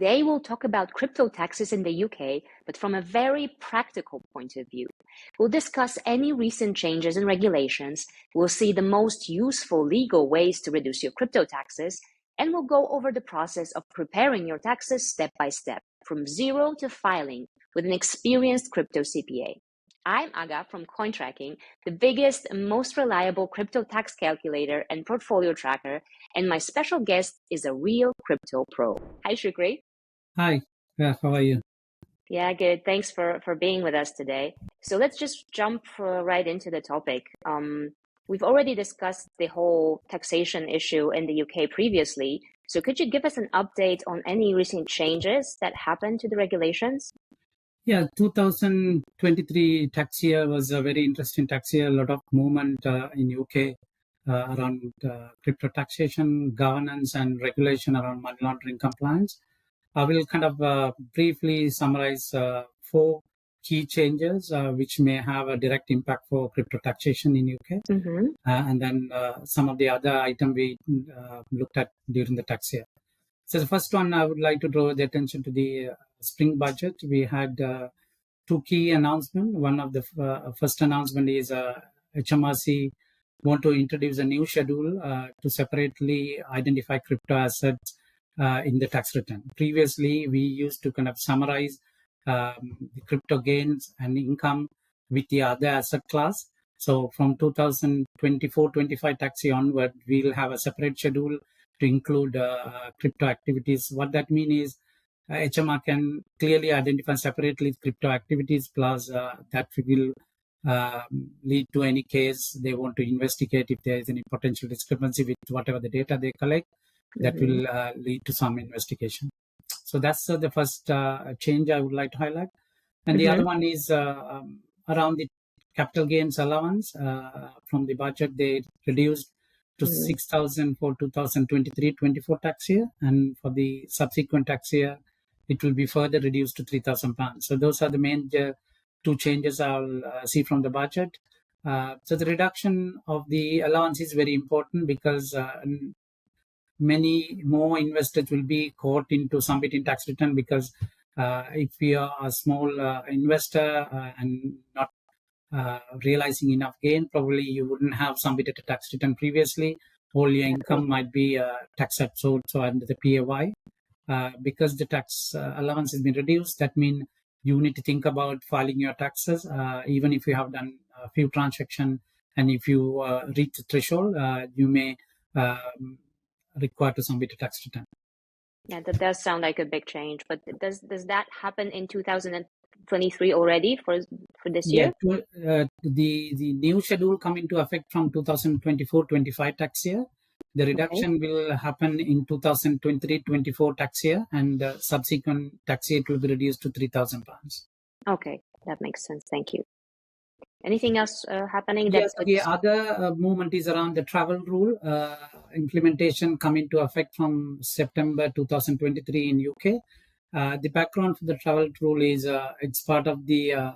Today, we'll talk about crypto taxes in the UK, but from a very practical point of view. We'll discuss any recent changes and regulations, we'll see the most useful legal ways to reduce your crypto taxes, and we'll go over the process of preparing your taxes step by step, from zero to filing with an experienced crypto CPA. I'm Aga from CoinTracking, the biggest and most reliable crypto tax calculator and portfolio tracker, and my special guest is a real crypto pro. Hi, Shukry. Hi, how are you? Yeah, good. Thanks for being with us today. So let's just jump right into the topic. We've already discussed the whole taxation issue in the UK previously. So could you give us an update on any recent changes that happened to the regulations? Yeah, 2023 tax year was a very interesting tax year. A lot of movement in UK around crypto taxation, governance, and regulation around money laundering compliance. I will kind of briefly summarize four key changes which may have a direct impact for crypto taxation in UK, and then some of the other items we looked at during the tax year. So the first one, I would like to draw the attention to the spring budget. We had two key announcements. One of the first announcement is HMRC want to introduce a new schedule to separately identify crypto assets in the tax return. Previously, we used to kind of summarize the crypto gains and income with the other asset class. So from 2024-25 tax year onward, we'll have a separate schedule to include crypto activities. What that means is HMR can clearly identify separately crypto activities, plus that will lead to any case they want to investigate if there is any potential discrepancy with whatever the data they collect. That will lead to some investigation. So that's the first change I would like to highlight. And the other one is around the capital gains allowance from the budget. They reduced to 6,000 for 2023-24 tax year, and for the subsequent tax year, it will be further reduced to £3,000. So those are the main two changes I'll see from the budget. So the reduction of the allowance is very important because many more investors will be caught into submitting tax return, because if you are a small investor and not realizing enough gain, probably you wouldn't have submitted a tax return previously. All your income might be tax absorbed, so under the PAY. Because the tax allowance has been reduced, that means you need to think about filing your taxes, even if you have done a few transactions, and if you reach the threshold, you may require to submit a tax return. Yeah, that does sound like a big change, but does that happen in 2023 already for this year? Yeah, the new schedule come into effect from 2024-25 tax year. The reduction will happen in 2023-24 tax year, and subsequent tax year it will be reduced to £3,000. Okay, that makes sense. Thank you. Anything else happening? Yes, the other movement is around the travel rule implementation come into effect from September 2023 in UK. The background for the travel rule is it's part of the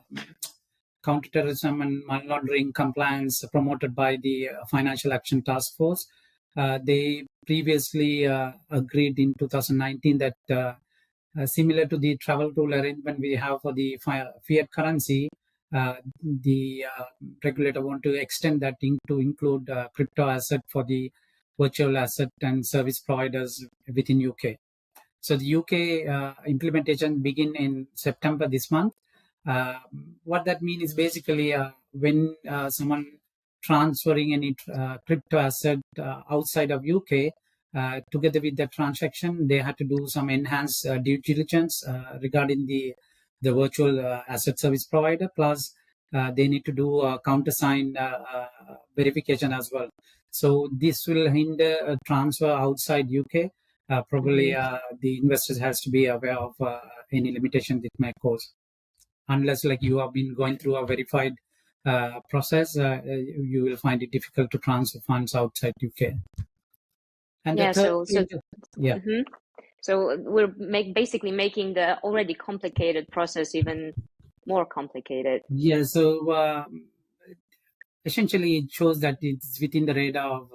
counterterrorism and money laundering compliance promoted by the Financial Action Task Force. They previously agreed in 2019 that similar to the travel rule arrangement we have for the fiat currency, the regulator want to extend that to include crypto asset for the virtual asset and service providers within UK. So the UK implementation begin in September this month. What that means is basically when someone transferring any crypto asset outside of UK, together with the transaction, they had to do some enhanced due diligence regarding the virtual asset service provider, plus they need to do a countersign verification as well. So this will hinder a transfer outside UK. Probably the investors has to be aware of any limitation it may cause. Unless like you have been going through a verified process, you will find it difficult to transfer funds outside UK. And yeah, the so we're basically making the already complicated process even more complicated. Yeah, so essentially it shows that it's within the radar of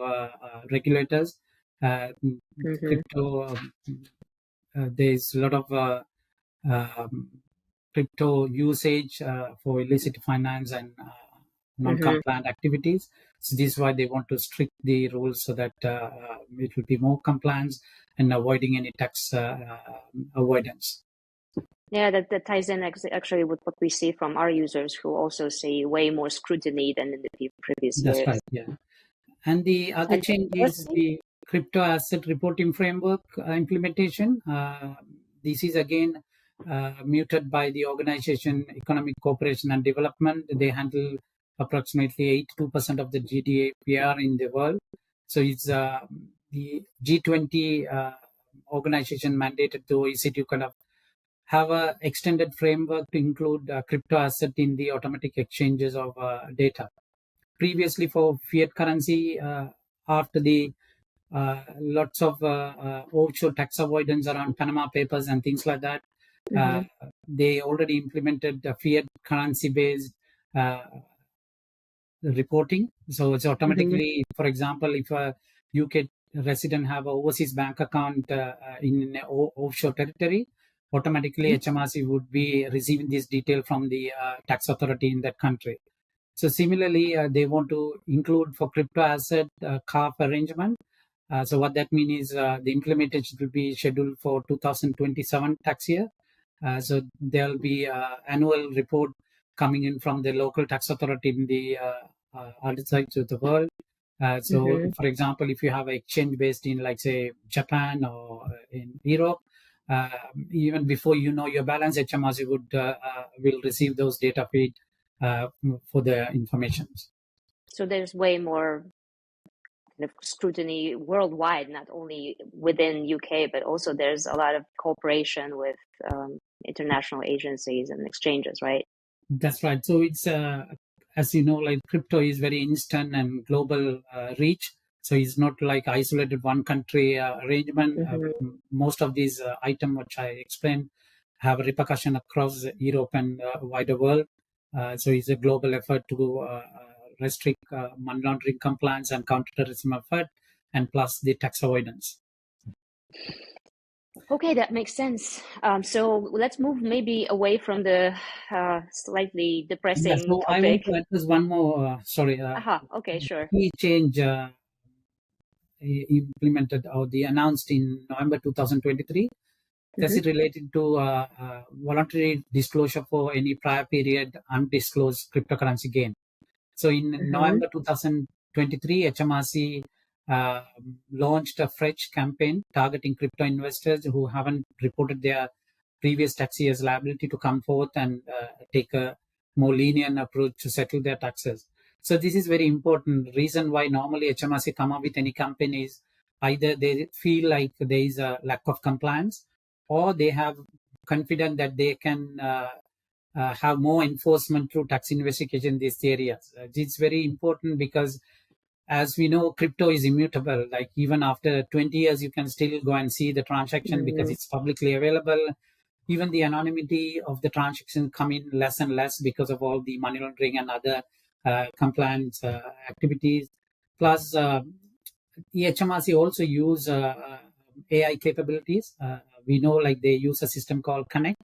regulators. Crypto there's a lot of crypto usage for illicit finance and non-compliant activities. So this is why they want to strict the rules so that it will be more compliance and avoiding any tax avoidance. Yeah, that ties in actually with what we see from our users, who also see way more scrutiny than in the previous That's years. right, yeah. And the other And change is the crypto asset reporting framework implementation. This is again muted by the Organization Economic Cooperation and Development. They handle approximately 82% of the GDPR in the world. So it's the G20 organization mandated to OECD to kind of have a extended framework to include crypto asset in the automatic exchanges of data. Previously, for fiat currency, after the lots of offshore tax avoidance around Panama Papers and things like that, they already implemented the fiat currency based uh, reporting. So it's automatically, for example, if a UK resident have an overseas bank account in an offshore territory, automatically HMRC would be receiving this detail from the tax authority in that country. So similarly, they want to include for crypto asset CARF arrangement. So what that means is the implementation will be scheduled for 2027 tax year. So there'll be annual report coming in from the local tax authority in the other sides of the world. So, for example, if you have an exchange based in, like, say, Japan or in Europe, even before you know your balance, HMRC will receive those data feed for the information. so there's way more kind of scrutiny worldwide, not only within UK, but also there's a lot of cooperation with international agencies and exchanges, right? That's right. So it's as you know, like crypto is very instant and global reach. So it's not like isolated one country arrangement. Most of these items, which I explained, have a repercussion across Europe and wider world. So it's a global effort to restrict money laundering compliance and counterterrorism effort, and plus the tax avoidance. Okay, that makes sense. So let's move maybe away from the slightly depressing So I want topic. to address one more, Okay, sure. key change implemented or the announced in November 2023. This is related to voluntary disclosure for any prior period undisclosed cryptocurrency gain. So in November 2023, HMRC launched a fresh campaign targeting crypto investors who haven't reported their previous tax year's liability to come forth and take a more lenient approach to settle their taxes. So this is very important. Reason why normally HMRC come up with any campaign is either they feel like there is a lack of compliance, or they have confident that they can have more enforcement through tax investigation in these areas. It's very important because, as we know, crypto is immutable. Like even after 20 years, you can still go and see the transaction because it's publicly available. Even the anonymity of the transaction come in less and less because of all the money laundering and other compliance activities. Plus, the HMRC also use AI capabilities. We know, like, they use a system called Connect.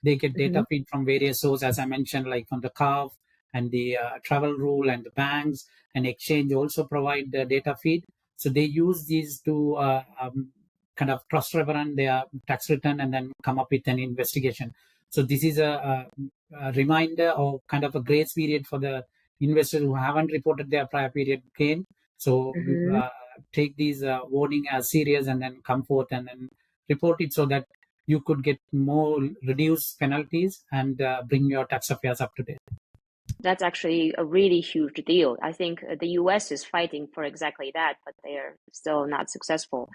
They get data feed from various sources, as I mentioned, like from the CARF and the travel rule and the banks, and exchange also provide the data feed. So they use these to kind of cross-reference their tax return and then come up with an investigation. So this is a reminder or kind of a grace period for the investors who haven't reported their prior period gain. So take these warning as serious and then come forth and then report it so that you could get more reduced penalties and bring your tax affairs up to date. That's actually a really huge deal. I think the US is fighting for exactly that, but they are still not successful.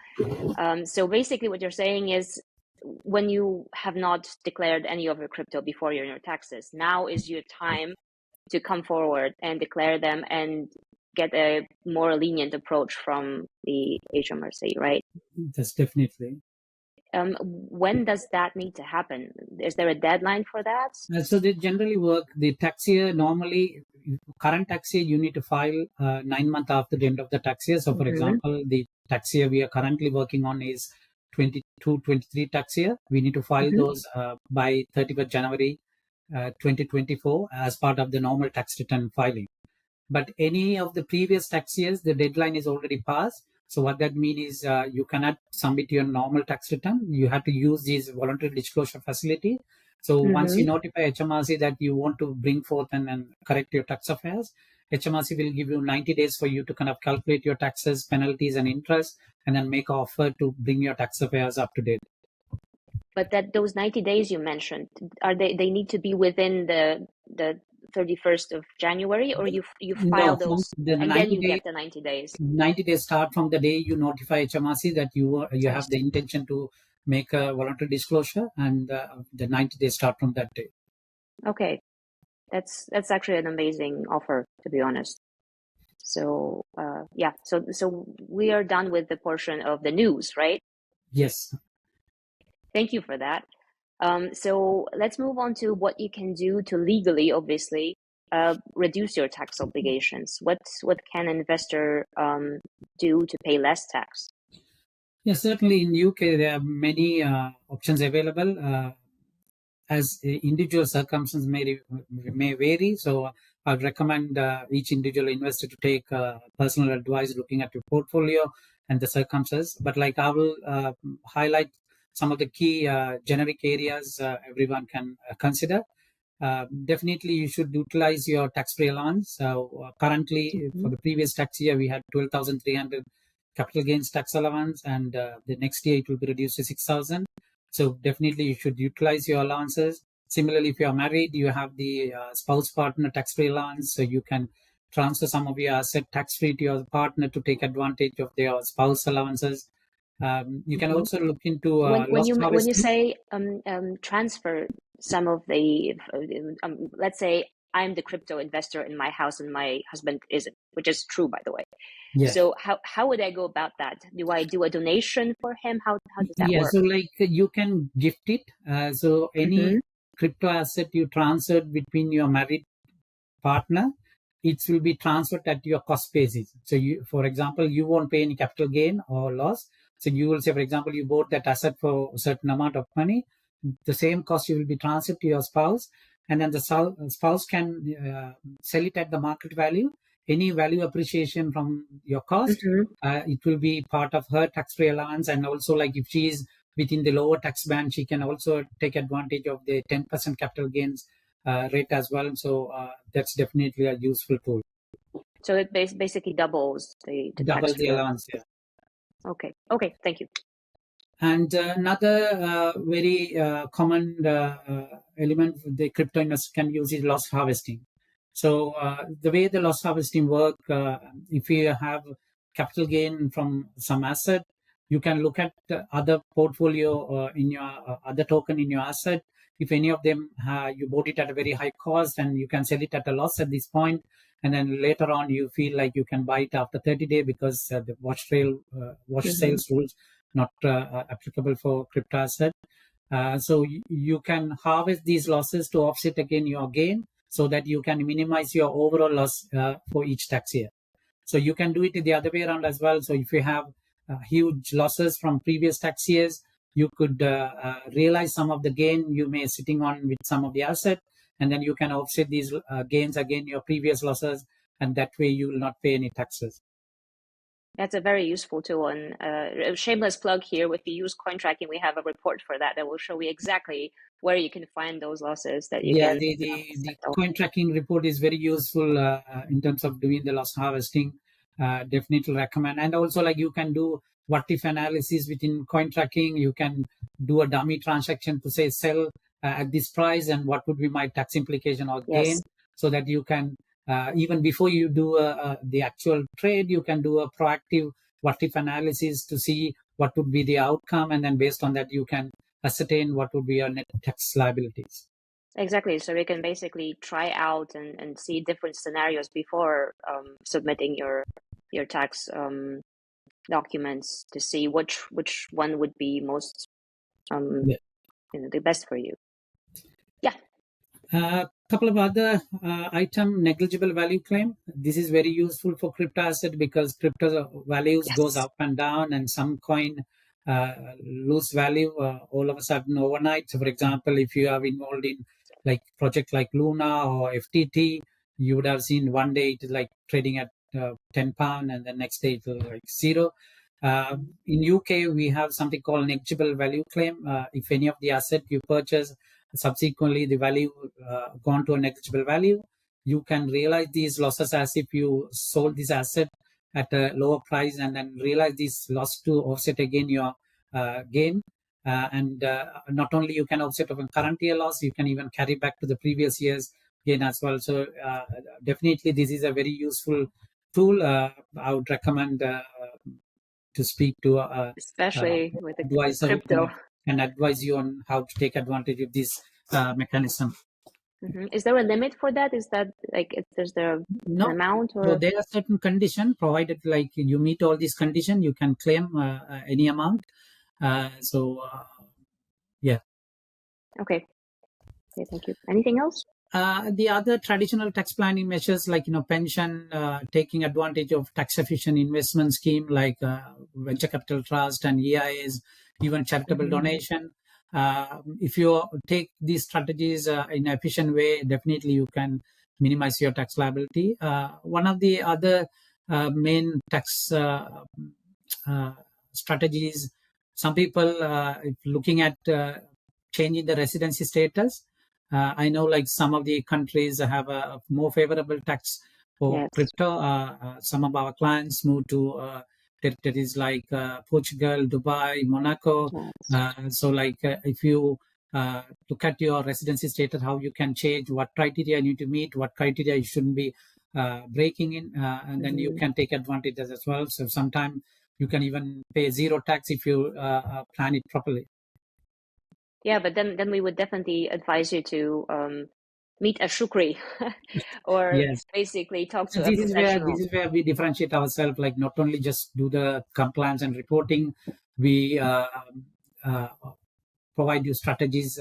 So basically what you're saying is, when you have not declared any of your crypto before your taxes, now is your time to come forward and declare them and get a more lenient approach from the HMRC, right? That's definitely. When does that need to happen? Is there a deadline for that? So they generally work, the tax year, normally, current tax year, you need to file 9 months after the end of the tax year. So for example, the tax year we are currently working on is 22-23 tax year. We need to file those by 31st January 2024 as part of the normal tax return filing. But any of the previous tax years, the deadline is already passed. So what that means is you cannot submit your normal tax return. You have to use this voluntary disclosure facility. So once you notify HMRC that you want to bring forth and correct your tax affairs, HMRC will give you 90 days for you to kind of calculate your taxes, penalties, and interest, and then make an offer to bring your tax affairs up to date. But those 90 days you mentioned, are they need to be within the 31st of January, or you file those and then you get the 90 days? 90 days start from the day you notify HMRC that you have the intention to make a voluntary disclosure, and the 90 days start from that day. Okay, that's actually an amazing offer, to be honest. So yeah, so we are done with the portion of the news, right? Yes. Thank you for that. So let's move on to what you can do to legally, obviously, reduce your tax obligations. What can an investor do to pay less tax? Yes, certainly in UK there are many options available. As individual circumstances may vary, so I'd recommend each individual investor to take personal advice looking at your portfolio and the circumstances. But like I will highlight some of the key generic areas everyone can consider. Definitely, you should utilize your tax-free allowance. Currently, for the previous tax year, we had 12,300 capital gains tax allowance, and the next year it will be reduced to 6,000. So definitely, you should utilize your allowances. Similarly, if you are married, you have the spouse partner tax-free allowance, so you can transfer some of your asset tax-free to your partner to take advantage of their spouse allowances. You can also look into when you say transfer some of the let's say I'm the crypto investor in my house and my husband isn't, which is true, by the way. Yes. So how would I go about that? Do I do a donation for him? How does that work? So like you can gift it. So any crypto asset you transferred between your married partner, it will be transferred at your cost basis. So you, for example, you won't pay any capital gain or loss. So you will say, for example, you bought that asset for a certain amount of money. The same cost you will be transferred to your spouse, and then the spouse can sell it at the market value. Any value appreciation from your cost, it will be part of her tax-free allowance. And also, like if she is within the lower tax band, she can also take advantage of the 10% capital gains rate as well. So that's definitely a useful tool. So it basically doubles the allowance. Yeah. Okay. Thank you. And another very common element the crypto investor can use is loss harvesting. So the way the loss harvesting work, if you have capital gain from some asset, you can look at the other portfolio in your other token in your asset. If any of them you bought it at a very high cost, and you can sell it at a loss at this point, and then later on you feel like you can buy it after 30 days because the watch sales rules not applicable for crypto asset. So you can harvest these losses to offset again your gain, so that you can minimize your overall loss for each tax year. So you can do it the other way around as well. So if you have huge losses from previous tax years, you could realize some of the gain you may sitting on with some of the asset, and then you can offset these gains again your previous losses, and that way you will not pay any taxes. That's a very useful tool, and shameless plug here. If you use CoinTracking, we have a report for that will show you exactly where you can find those losses that you can. The CoinTracking report is very useful in terms of doing the loss harvesting. Definitely recommend. And also, like you can do what if analysis within CoinTracking. You can do a dummy transaction to say sell at this price, and what would be my tax implication or gain, so that you can. Even before you do the actual trade, you can do a proactive what-if analysis to see what would be the outcome, and then based on that, you can ascertain what would be your net tax liabilities. Exactly. So we can basically try out and see different scenarios before submitting your tax documents to see which one would be most the best for you. Yeah. Couple of other item, negligible value claim. This is very useful for crypto asset because crypto values goes up and down, and some coin lose value all of a sudden overnight. So, for example, if you are involved in like project like Luna or FTT, you would have seen one day it is like trading at £10, and the next day it will like zero. In UK, we have something called negligible value claim. If any of the asset you purchase, subsequently the value gone to a negligible value, you can realize these losses as if you sold this asset at a lower price and then realize this loss to offset again your gain. And not only you can offset of a current year loss, you can even carry back to the previous year's gain as well. So definitely this is a very useful tool. I would recommend to speak to especially with the advisor who crypto. can advise you on how to take advantage of this mechanism. Is there a limit for that? Is that like, is there an No, amount so or? there are certain conditions provided, like you meet all these conditions, you can claim any amount. Yeah. Okay. Okay, thank you. Anything else? The other traditional tax planning measures like pension, taking advantage of tax efficient investment scheme like venture capital trust and EIS, even charitable donation. If you take these strategies in an efficient way, definitely you can minimize your tax liability. One of the other main tax strategies, some people looking at changing the residency status. I know like some of the countries have a more favorable tax for Yes. crypto. Some of our clients move to territories like Portugal, Dubai, Monaco. Yes. So like if you look at your residency status, how you can change, what criteria you need to meet, what criteria you shouldn't be breaking in, and then you can take advantage as well. So sometimes you can even pay zero tax if you plan it properly. Yeah, but then we would definitely advise you to meet a Shukry or Yes. basically talk So to a this professional. is where we differentiate ourselves. Like not only just do the compliance and reporting, we uh, provide you strategies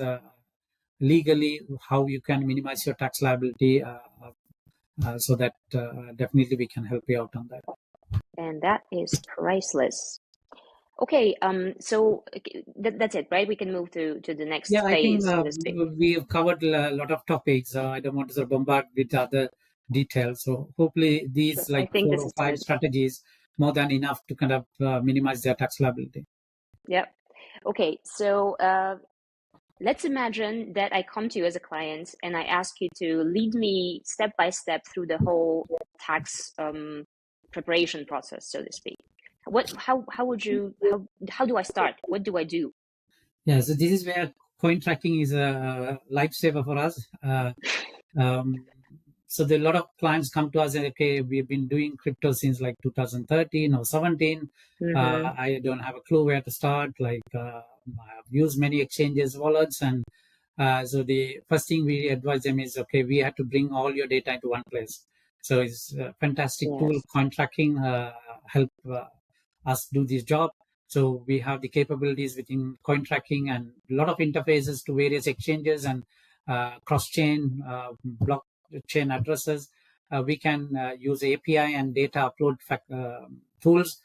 legally how you can minimize your tax liability. So that definitely we can help you out on that. And that is priceless. Okay, so that's it, right? We can move to the Yeah, next I think phase, so to speak. we have covered a lot of topics. I don't want to sort of bombard with other details. So hopefully Sure. these I like think four this or is five good. strategies more than enough to kind of minimize their tax liability. Yep. Okay, so let's imagine that I come to you as a client and I ask you to lead me step by step through the whole tax preparation process, so to speak. How would you, how do I start? What do I do? Yeah, so this is where coin tracking is a lifesaver for us. Um, so there are a lot of clients come to us and okay, we've been doing crypto since like 2013 or 17. I don't have a clue where to start. Like I've used many exchanges, wallets, and so the first thing we advise them is okay, we have to bring all your data into one place. So it's a fantastic tool. Yes. Coin tracking help us do this job. So we have the capabilities within coin tracking and a lot of interfaces to various exchanges and cross-chain blockchain addresses. We can use API and data upload tools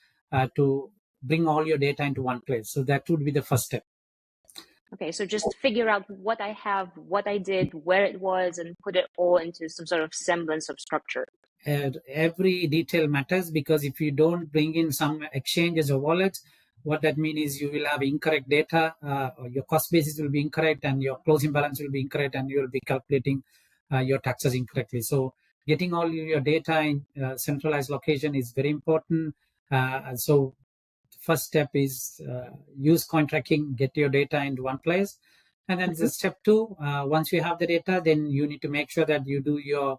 to bring all your data into one place. So that would be the first step. Okay, so just figure out what I have, what I did, where it was, and put it all into some sort of semblance of structure. Every detail matters because if you don't bring in some exchanges or wallets, what that means is you will have incorrect data, or your cost basis will be incorrect, and your closing balance will be incorrect, and you will be calculating your taxes incorrectly. So, getting all your data in centralized location is very important. So, first step is use coin tracking, get your data into one place. And then the step two, once you have the data, then you need to make sure that you do your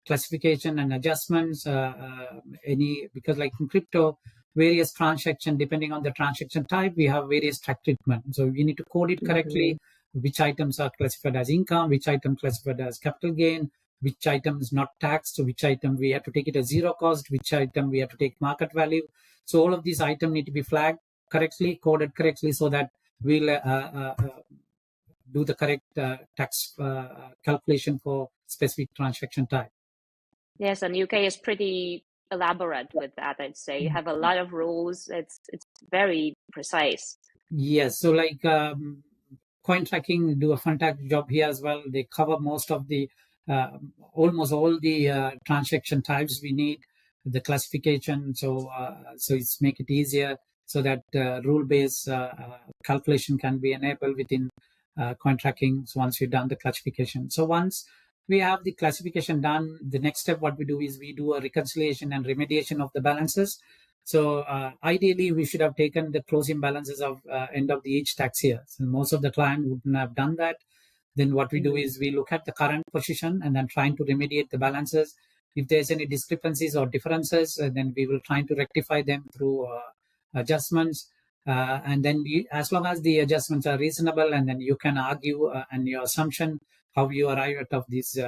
classification and adjustments. Because like in crypto, various transaction, depending on the transaction type, we have various tax treatment. So you need to code it correctly, which items are classified as income, which item classified as capital gain, which item is not taxed, so which item we have to take it as zero cost, which item we have to take market value. So all of these items need to be flagged correctly, coded correctly, so that we'll do the correct tax calculation for specific transaction type. Yes, and UK is pretty elaborate with that, I'd say. You have a lot of rules. It's very precise. Yes, so like CoinTracking do a fantastic job here as well. They cover most of the almost all the transaction types we need, the classification. So it's make it easier so that rule-based calculation can be enabled within CoinTracking. So once we've done the classification, so once we have the classification done, the next step what we do is we do a reconciliation and remediation of the balances. So ideally, we should have taken the closing balances of end of the each tax year. So most of the client wouldn't have done that. Then what we do is we look at the current position and then trying to remediate the balances. If there's any discrepancies or differences, then we will try to rectify them through adjustments. And then as long as the adjustments are reasonable, and then you can argue and your assumption how you arrive at of this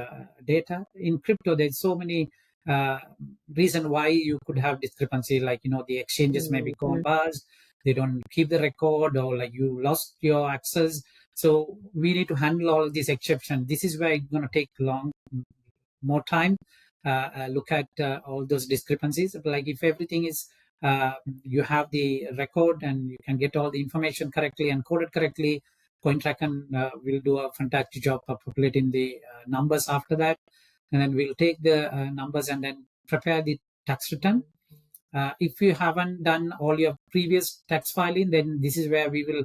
data. In crypto, there's so many uh, reason why you could have discrepancy, like the exchanges may be gone bust, they don't keep the record, or like you lost your access. So we need to handle all these exceptions. This is where it's going to take more time. Look at all those discrepancies. But like if everything is you have the record and you can get all the information correctly and coded correctly, CoinTracking will do a fantastic job of populating the numbers after that, and then we'll take the numbers and then prepare the tax return. If you haven't done all your previous tax filing, then this is where we will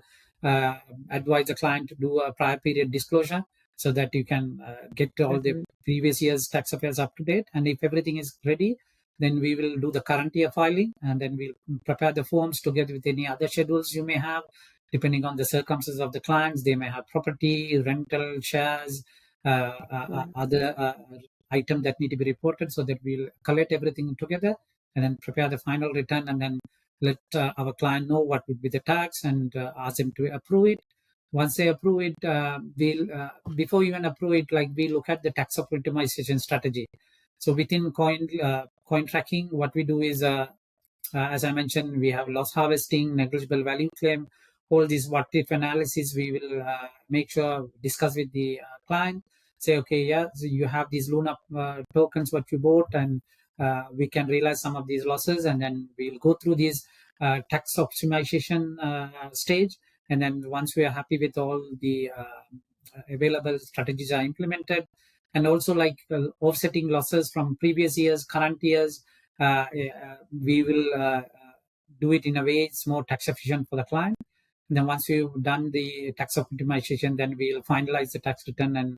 advise the client to do a prior period disclosure so that you can get all the previous year's tax affairs up to date. And if everything is ready, then we will do the current year filing, and then we'll prepare the forms together with any other schedules you may have, depending on the circumstances of the clients. They may have property, rental, shares, other item that need to be reported, so that we'll collect everything together and then prepare the final return, and then let our client know what would be the tax, and ask them to approve it. Once they approve it, we'll before even approve it, like we look at the tax optimization strategy. So within CoinTracking, what we do is, as I mentioned, we have loss harvesting, negligible value claim, all these what if analysis. We will make sure discuss with the client. Say, okay, yeah, so you have these Luna tokens what you bought, and we can realize some of these losses, and then we'll go through these tax optimization stage. And then once we are happy with all the available strategies are implemented, and also like offsetting losses from previous years, current years, we will do it in a way it's more tax efficient for the client. And then once we've done the tax optimization, then we'll finalize the tax return and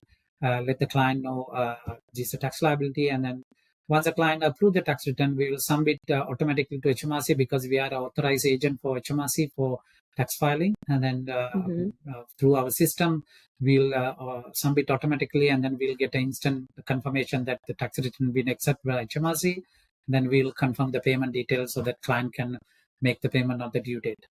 let the client know this is a tax liability. And then once the client approves the tax return, we will submit automatically to HMRC, because we are an authorized agent for HMRC for tax filing. And then through our system, we'll submit automatically, and then we'll get an instant confirmation that the tax return been accepted by HMRC. Then we'll confirm the payment details so that client can make the payment on the due date.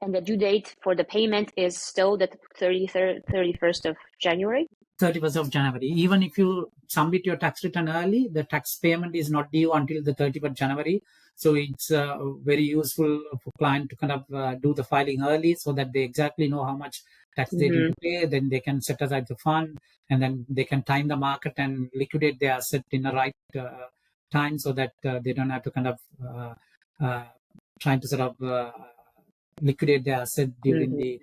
And the due date for the payment is still the 31st of January? 31st of January. Even if you submit your tax return early, the tax payment is not due until the 31st January. So it's very useful for client to kind of do the filing early, so that they exactly know how much tax they need to pay. Then they can set aside the fund, and then they can time the market and liquidate their asset in the right time, so that they don't have to kind of trying to sort of liquidate their asset during the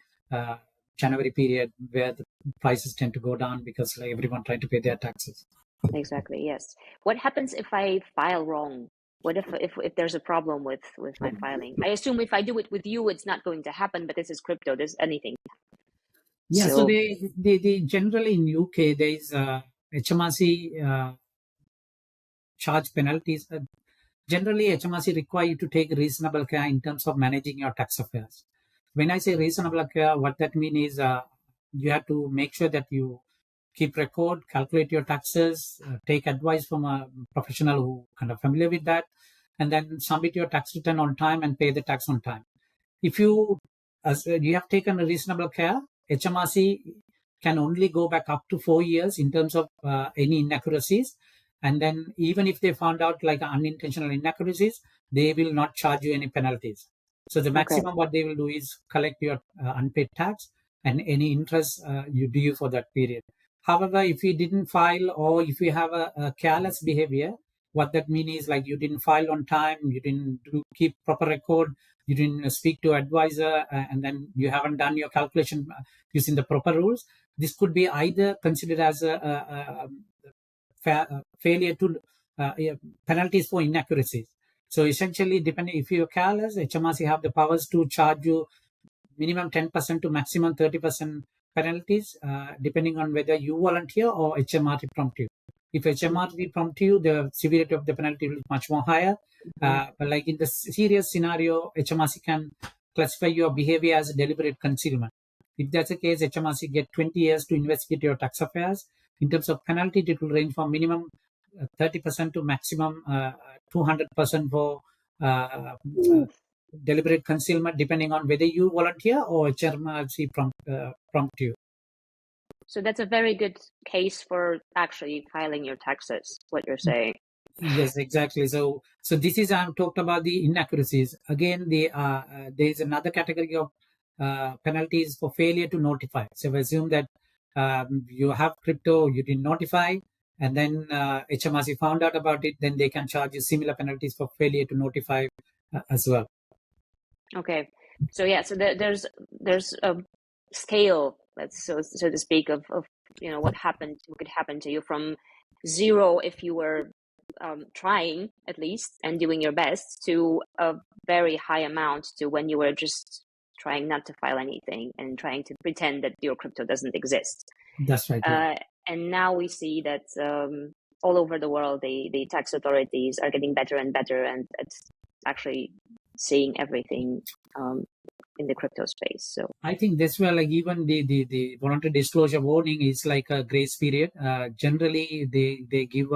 January period, where the prices tend to go down because like everyone trying to pay their taxes. Exactly. Yes. What happens if I file wrong? What if there's a problem with my filing? I assume if I do it with you, it's not going to happen. But this is crypto. There's anything. Yeah. So they generally in UK there is HMRC charge penalties. Generally, HMRC require you to take reasonable care in terms of managing your tax affairs. When I say reasonable care, what that means is you have to make sure that you keep record, calculate your taxes, take advice from a professional who kind of familiar with that, and then submit your tax return on time and pay the tax on time. If you have taken a reasonable care, HMRC can only go back up to 4 years in terms of any inaccuracies. And then even if they found out like unintentional inaccuracies, they will not charge you any penalties. So the maximum what they will do is collect your unpaid tax and any interest you due for that period. However, if you didn't file, or if you have a careless behavior, what that means is like you didn't file on time, you didn't keep proper record, you didn't speak to advisor, and then you haven't done your calculation using the proper rules, this could be either considered as failure to yeah, penalties for inaccuracies. So essentially, depending if you're careless, HMRC have the powers to charge you minimum 10% to maximum 30% penalties, depending on whether you volunteer or HMRC prompt you. If HMRC prompt you, the severity of the penalty will be much more higher. But like in the serious scenario, HMRC can classify your behavior as deliberate concealment. If that's the case, HMRC get 20 years to investigate your tax affairs. In terms of penalty, it will range from minimum 30% to maximum 200% for deliberate concealment, depending on whether you volunteer or HMRC prompt you. So that's a very good case for actually filing your taxes, what you're saying. Yes, exactly. So this is I'm talked about the inaccuracies. Again, there is another category of penalties for failure to notify. So assume that you have crypto, you didn't notify, and then HMRC found out about it, then they can charge you similar penalties for failure to notify as well. Okay, so yeah, so there's a scale, so to speak, of what could happen to you from zero if you were trying at least and doing your best, to a very high amount to when you were just trying not to file anything and trying to pretend that your crypto doesn't exist. That's right. Yeah. And now we see that all over the world, the tax authorities are getting better and better, and it's actually seeing everything in the crypto space. So I think that's where like even the voluntary disclosure warning is like a grace period. Generally, they give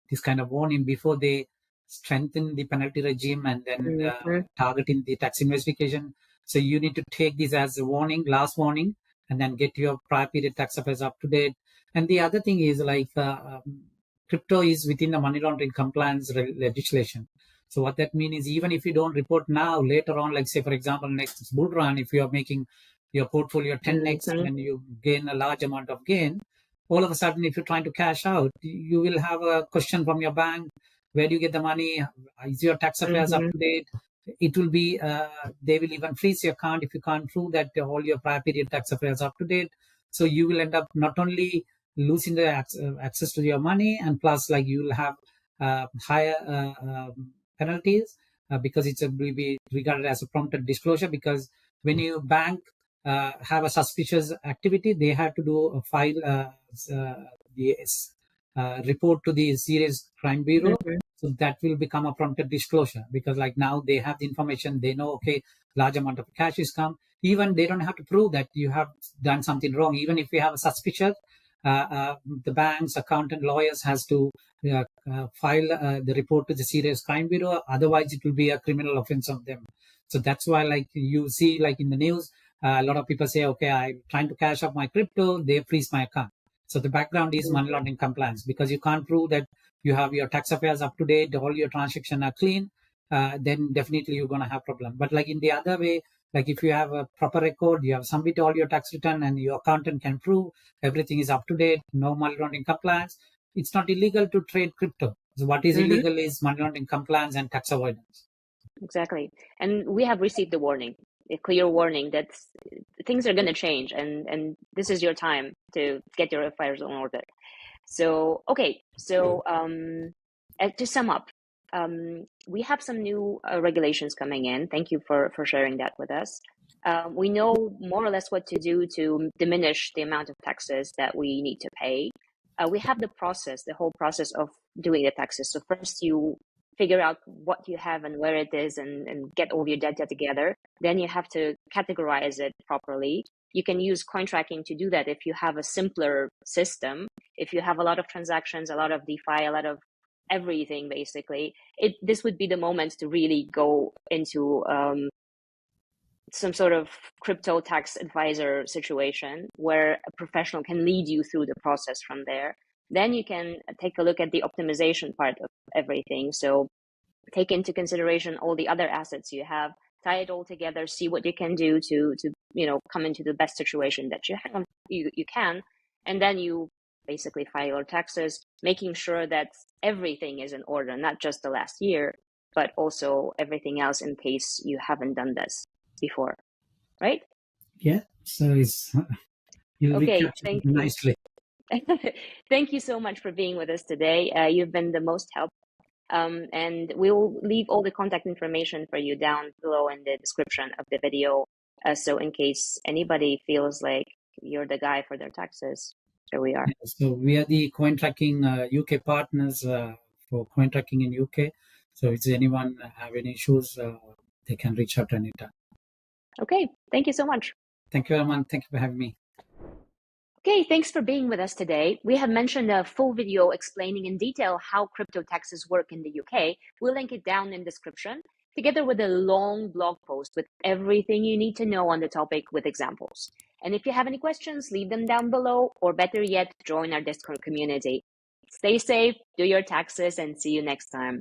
this kind of warning before they strengthen the penalty regime and then targeting the tax investigation. So you need to take this as a warning, last warning, and then get your prior period tax affairs up to date. And the other thing is like crypto is within the money laundering compliance legislation. So what that means is even if you don't report now, later on, like say, for example, next bull run, if you are making your portfolio 10x and then you gain a large amount of gain, all of a sudden, if you're trying to cash out, you will have a question from your bank. Where do you get the money? Is your tax affairs up to date? It will be, they will even freeze your account if you can't prove that all your prior period tax affairs are up to date. So you will end up not only losing the access to your money, and plus like you will have higher penalties because it will be regarded as a prompted disclosure, because when you bank have a suspicious activity, they have to do a file the report to the Serious Crime Bureau. So that will become a prompted disclosure, because like now they have the information, they know, okay, large amount of cash is come. Even they don't have to prove that you have done something wrong. Even if you have a suspicion, the banks, accountant, lawyers has to file the report to the Serious Crime Bureau. Otherwise, it will be a criminal offense of them. So that's why, like you see, like in the news, a lot of people say, okay, I'm trying to cash out my crypto, they freeze my account. So the background is money laundering compliance, because you can't prove that you have your tax affairs up to date, all your transactions are clean, then definitely you're going to have problem. But like in the other way, like if you have a proper record, you have submitted all your tax return and your accountant can prove everything is up to date, no money laundering compliance, it's not illegal to trade crypto. So what is illegal is money laundering compliance and tax avoidance. Exactly. And we have received the warning, a clear warning that things are going to change, and this is your time to get your affairs in order. So, okay. So to sum up, we have some new regulations coming in. Thank you for sharing that with us. We know more or less what to do to diminish the amount of taxes that we need to pay. We have the whole process of doing the taxes. So first you figure out what you have and where it is, and get all your data together. Then you have to categorize it properly. You can use CoinTracking to do that if you have a simpler system. If you have a lot of transactions, a lot of DeFi, a lot of everything, basically, this would be the moment to really go into some sort of crypto tax advisor situation where a professional can lead you through the process from there. Then you can take a look at the optimization part of everything. So take into consideration all the other assets you have, tie it all together, see what you can do to come into the best situation that you can, and then you basically file your taxes, making sure that everything is in order, not just the last year. but also everything else in case you haven't done this before, right? Yeah. So it's you Okay, recaptured it thank you. nicely. Thank you so much for being with us today. You've been the most help. And we'll leave all the contact information for you down below in the description of the video. So in case anybody feels like you're the guy for their taxes, here we are. Yeah, so we are the CoinTracking UK partners for CoinTracking in UK. So if anyone have any issues, they can reach out anytime. Okay, thank you so much. Thank you, Arman. Thank you for having me. Okay, thanks for being with us today. We have mentioned a full video explaining in detail how crypto taxes work in the UK. We'll link it down in the description, together with a long blog post with everything you need to know on the topic with examples. And if you have any questions, leave them down below, or better yet, join our Discord community. Stay safe, do your taxes, and see you next time.